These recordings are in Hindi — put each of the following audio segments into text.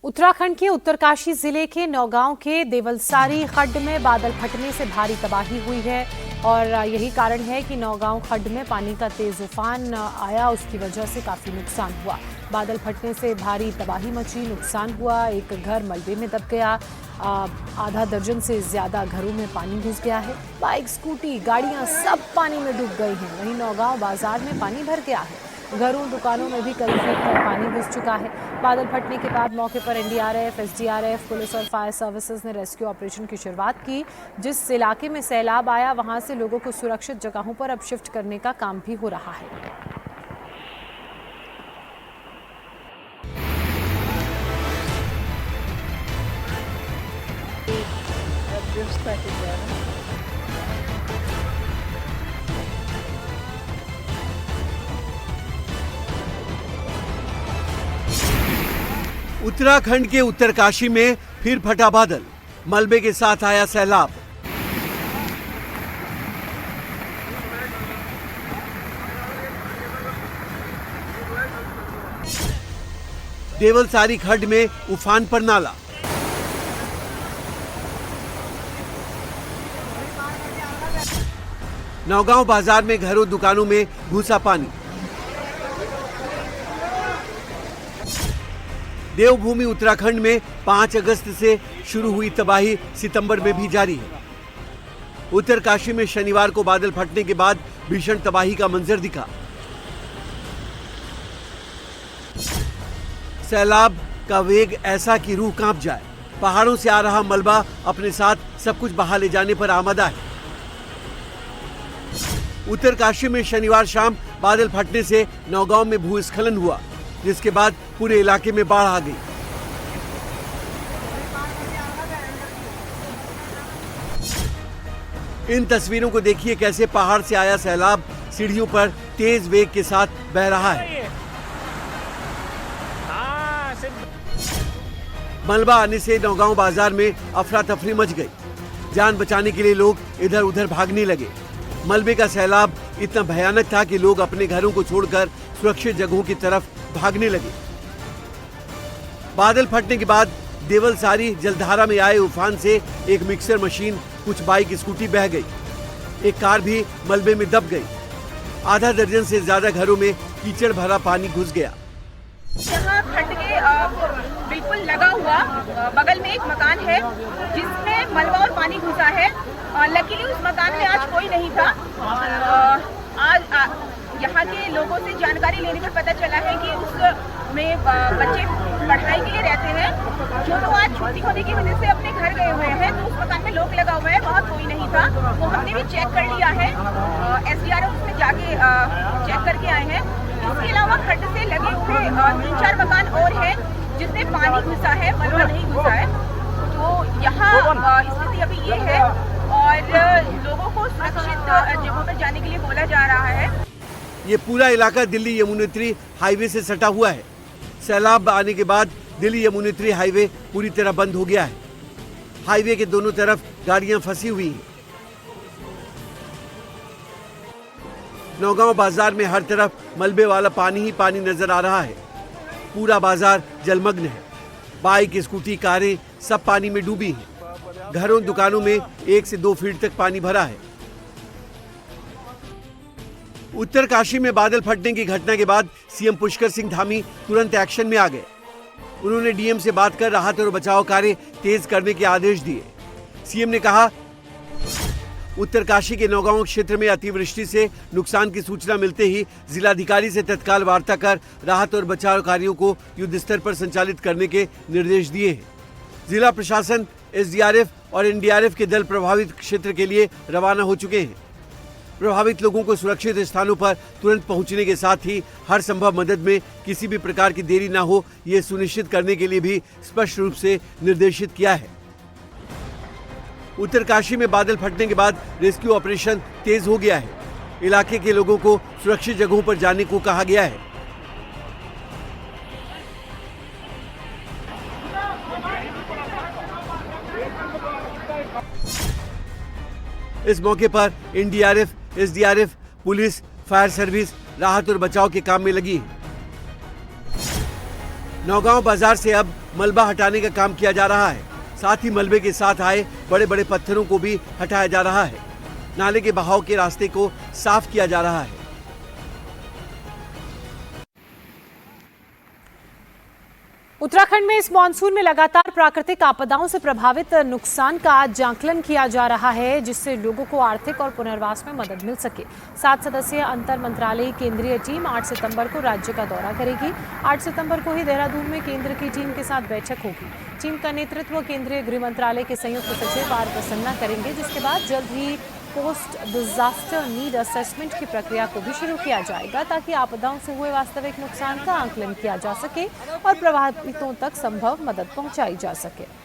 उत्तराखंड के उत्तरकाशी जिले के नौगांव के देवलसारी खड्ड में बादल फटने से भारी तबाही हुई है और यही कारण है कि नौगांव खड्ड में पानी का तेज उफान आया। उसकी वजह से काफी नुकसान हुआ। बादल फटने से भारी तबाही मची, नुकसान हुआ। एक घर मलबे में दब गया। आधा दर्जन से ज्यादा घरों में पानी घुस गया है। बाइक, स्कूटी, गाड़ियां सब पानी में डूब गई हैं। वहीं नौगांव बाजार में पानी भर गया है। घरों, दुकानों में भी कई फीट तक पानी घुस चुका है। बादल फटने के बाद मौके पर एनडीआरएफ, एसडीआरएफ, पुलिस और फायर सर्विसेज ने रेस्क्यू ऑपरेशन की शुरुआत की। जिस इलाके में सैलाब आया वहां से लोगों को सुरक्षित जगहों पर अब शिफ्ट करने का काम भी हो रहा है। उत्तराखंड के उत्तरकाशी में फिर फटा बादल, मलबे के साथ आया सैलाब। देवलसारी खड्ड में उफान पर नाला। नौगांव बाजार में घरों, दुकानों में घुसा पानी। देवभूमि उत्तराखंड में 5 अगस्त से शुरू हुई तबाही सितंबर में भी जारी है। उत्तरकाशी में शनिवार को बादल फटने के बाद भीषण तबाही का मंजर दिखा। सैलाब का वेग ऐसा कि रूह कांप जाए। पहाड़ों से आ रहा मलबा अपने साथ सब कुछ बहा ले जाने पर आमादा है। उत्तरकाशी में शनिवार शाम बादल फटने से नौगांव में भूस्खलन हुआ, जिसके बाद पूरे इलाके में बाढ़ आ गई। इन तस्वीरों को देखिए, कैसे पहाड़ से आया सैलाब सीढ़ियों पर तेज वेग के साथ बह रहा है। मलबा आने से नौगांव बाजार में अफरा तफरी मच गई। जान बचाने के लिए लोग इधर उधर भागने लगे। मलबे का सैलाब इतना भयानक था कि लोग अपने घरों को छोड़कर सुरक्षित जगहों की तरफ भागने लगे। बादल फटने के बाद देवलसारी जलधारा में आए उफान से एक मिक्सर मशीन, कुछ बाइक, स्कूटी बह गई। एक कार भी मलबे में दब गई। आधा दर्जन से ज्यादा घरों में कीचड़ भरा पानी घुस गया। यहाँ खड्ड के बिल्कुल लगा हुआ बगल में एक मकान है जिसमें मलबा और पानी घुसा है। लकीली उस मकान में आज कोई नहीं था। आज यहाँ के लोगों से जानकारी लेने पर पता चला है कि उसमें बच्चे पढ़ाई के लिए रहते हैं, जो लोग आज छुट्टी होने की वजह से अपने घर गए हुए हैं। तो उस मकान में लोग लगा हुआ है, वहाँ कोई नहीं था। वो हमने भी चेक कर लिया है। एसडीआरएफ उसमें जाके चेक करके आए हैं। इसके अलावा खड्ड से लगे हुए 3-4 मकान और हैं जिसमें पानी घुसा है, मलबा नहीं घुसा है। तो यहाँ स्थिति अभी ये है और लोगों को सुरक्षित जगहों पर जाने के लिए बोला जा रहा है। ये पूरा इलाका दिल्ली यमुनोत्री हाईवे से सटा हुआ है। सैलाब आने के बाद दिल्ली यमुनोत्री हाईवे पूरी तरह बंद हो गया है। हाईवे के दोनों तरफ गाड़ियां फंसी हुई हैं। नौगांव बाजार में हर तरफ मलबे वाला पानी ही पानी नजर आ रहा है। पूरा बाजार जलमग्न है। बाइक, स्कूटी, कारें सब पानी में डूबी हैं। घरों, दुकानों में 1 से 2 फीट तक पानी भरा है। उत्तरकाशी में बादल फटने की घटना के बाद सीएम पुष्कर सिंह धामी तुरंत एक्शन में आ गए। उन्होंने डीएम से बात कर राहत और बचाव कार्य तेज करने के आदेश दिए। सीएम ने कहा, उत्तरकाशी के नौगांव क्षेत्र में अतिवृष्टि से नुकसान की सूचना मिलते ही जिलाधिकारी से तत्काल वार्ता कर राहत और बचाव कार्यों को युद्ध स्तर पर संचालित करने के निर्देश दिए हैं। जिला प्रशासन, एसडीआरएफ और एनडीआरएफ के दल प्रभावित क्षेत्र के लिए रवाना हो चुके हैं। प्रभावित लोगों को सुरक्षित स्थानों पर तुरंत पहुंचने के साथ ही हर संभव मदद में किसी भी प्रकार की देरी न हो, ये सुनिश्चित करने के लिए भी स्पष्ट रूप से निर्देशित किया है। उत्तरकाशी में बादल फटने के बाद रेस्क्यू ऑपरेशन तेज हो गया है। इलाके के लोगों को सुरक्षित जगहों पर जाने को कहा गया है। इस मौके पर NDRF, SDRF, police, fire service राहत और बचाव के काम में लगी है। नौगांव बाजार से अब मलबा हटाने का काम किया जा रहा है। साथ ही मलबे के साथ आए बड़े बड़े पत्थरों को भी हटाया जा रहा है। नाले के बहाव के रास्ते को साफ किया जा रहा है। उत्तराखंड में इस मानसून में लगातार प्राकृतिक आपदाओं से प्रभावित नुकसान का आज आकलन किया जा रहा है, जिससे लोगों को आर्थिक और पुनर्वास में मदद मिल सके। 7 सदस्यीय अंतर मंत्रालयी केंद्रीय टीम 8 सितंबर को राज्य का दौरा करेगी। 8 सितंबर को ही देहरादून में केंद्र की टीम के साथ बैठक होगी। टीम का नेतृत्व केंद्रीय गृह मंत्रालय के संयुक्त सचिव आर प्रसन्ना करेंगे, जिसके बाद जल्द ही पोस्ट डिजास्टर नीड असेसमेंट की प्रक्रिया को भी शुरू किया जाएगा, ताकि आपदाओं से हुए वास्तविक नुकसान का आकलन किया जा सके और प्रभावितों तक संभव मदद पहुंचाई जा सके।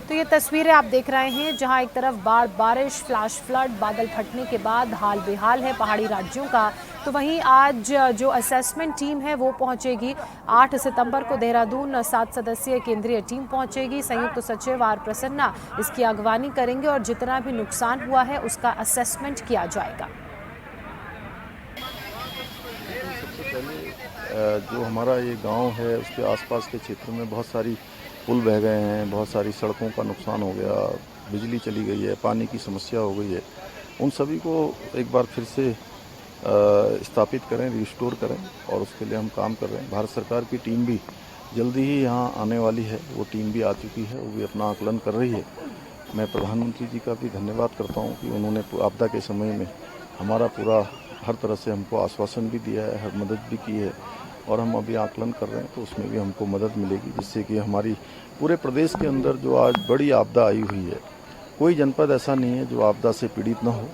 तो ये तस्वीरें आप देख रहे हैं, जहां एक तरफ बारिश, फ्लैश फ्लड, बादल फटने के बाद हाल बेहाल है पहाड़ी राज्यों का, तो वहीं आज जो असेसमेंट टीम है वो पहुंचेगी। 8 सितंबर को देहरादून 7 सदस्यीय केंद्रीय टीम पहुंचेगी। संयुक्त सचिव आर प्रसन्ना इसकी अगवानी करेंगे और जितना भी नुकसान हुआ है उसका असेसमेंट किया जाएगा। सबसे पहले जो हमारा ये गांव है उसके आसपास के क्षेत्र में बहुत सारी पुल बह गए हैं, बहुत सारी सड़कों का नुकसान हो गया, बिजली चली गई है, पानी की समस्या हो गई है। उन सभी को एक बार फिर से स्थापित करें, रिस्टोर करें, और उसके लिए हम काम कर रहे हैं। भारत सरकार की टीम भी जल्दी ही यहाँ आने वाली है, वो टीम भी आ चुकी है, वो भी अपना आकलन कर रही है। मैं प्रधानमंत्री जी का भी धन्यवाद करता हूँ कि उन्होंने आपदा के समय में हमारा पूरा हर तरह से हमको आश्वासन भी दिया है, हर मदद भी की है, और हम अभी आकलन कर रहे हैं तो उसमें भी हमको मदद मिलेगी, जिससे कि हमारी पूरे प्रदेश के अंदर जो आज बड़ी आपदा आई हुई है, कोई जनपद ऐसा नहीं है जो आपदा से पीड़ित न हो।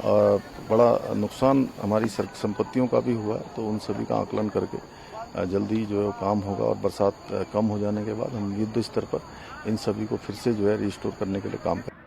और बड़ा नुकसान हमारी संपत्तियों का भी हुआ है, तो उन सभी का आकलन करके जल्दी जो है काम होगा, और बरसात कम हो जाने के बाद हम युद्ध स्तर पर इन सभी को फिर से जो है रिस्टोर करने के लिए काम करें।